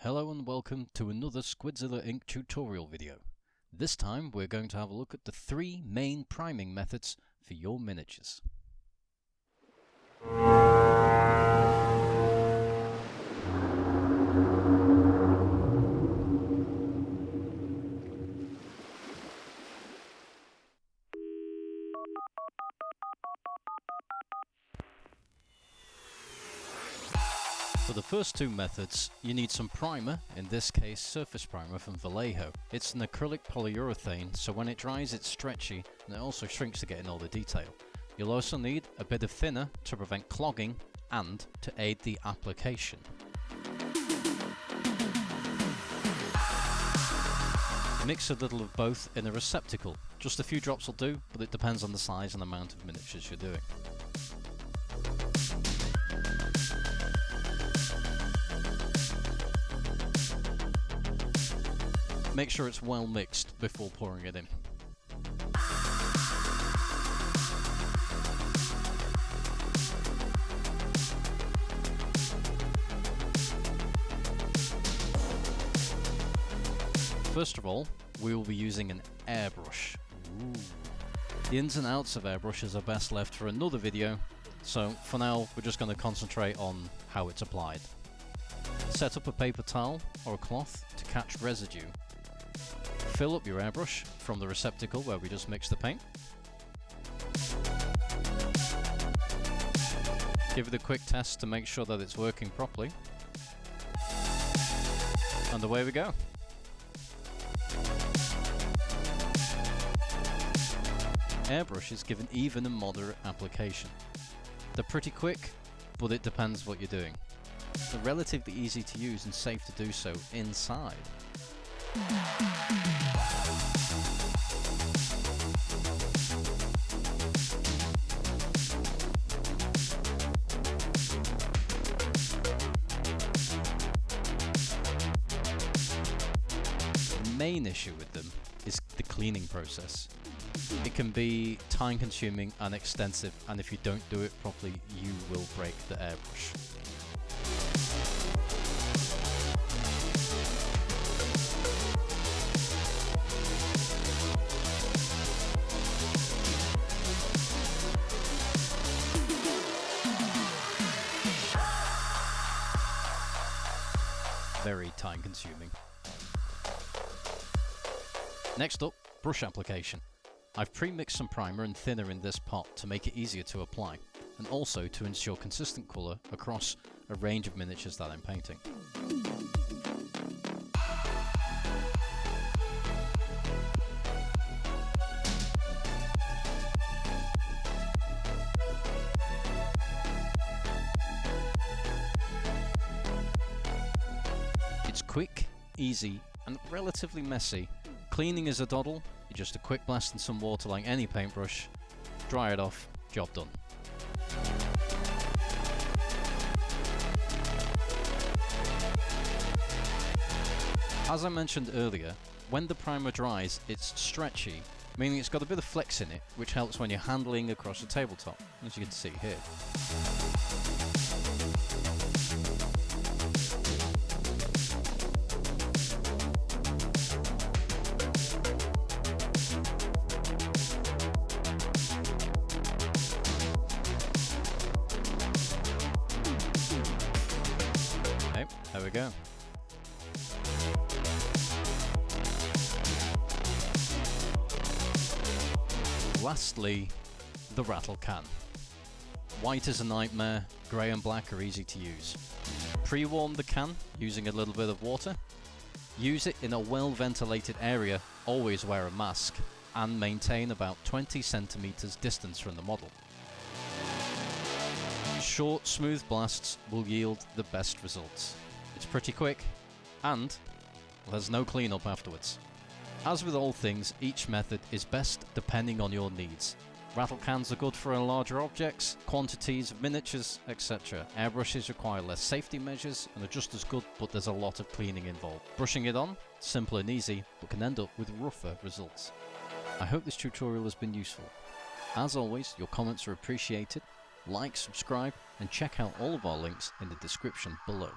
Hello and welcome to another squidzillaink tutorial video. This time we're going to have a look at the three main priming methods for your miniatures. For the first two methods, you need some primer, in this case surface primer from Vallejo. It's an acrylic polyurethane, so when it dries it's stretchy and it also shrinks to get in all the detail. You'll also need a bit of thinner to prevent clogging and to aid the application. Mix a little of both in a receptacle. Just a few drops will do, but it depends on the size and amount of miniatures you're doing. Make sure it's well mixed before pouring it in. First of all, we will be using an airbrush. Ooh. The ins and outs of airbrushes are best left for another video, so for now we're just going to concentrate on how it's applied. Set up a paper towel or a cloth to catch residue. Fill up your airbrush from the receptacle where we just mixed the paint. Give it a quick test to make sure that it's working properly. And away we go. Airbrushes give an even and moderate application. They're pretty quick, but it depends what you're doing. They're relatively easy to use and safe to do so inside. The main issue with them is the cleaning process. It can be time consuming and extensive, and if you don't do it properly, you will break the airbrush. Very time consuming. Next up, brush application. I've pre-mixed some primer and thinner in this pot to make it easier to apply, and also to ensure consistent colour across a range of miniatures that I'm painting. It's quick, easy, and relatively messy. Cleaning is a doddle. You just a quick blast in some water like any paintbrush, dry it off, job done. As I mentioned earlier, when the primer dries, it's stretchy, meaning it's got a bit of flex in it, which helps when you're handling across the tabletop, as you can see here. There we go. Lastly, the rattle can. White is a nightmare, grey and black are easy to use. Pre-warm the can using a little bit of water. Use it in a well-ventilated area, always wear a mask, and maintain about 20 centimeters distance from the model. Short, smooth blasts will yield the best results. It's pretty quick, and there's no cleanup afterwards. As with all things, each method is best depending on your needs. Rattle cans are good for larger objects, quantities of miniatures, etc. Airbrushes require less safety measures and are just as good, but there's a lot of cleaning involved. Brushing it on, simple and easy, but can end up with rougher results. I hope this tutorial has been useful. As always, your comments are appreciated. Like, subscribe, and check out all of our links in the description below.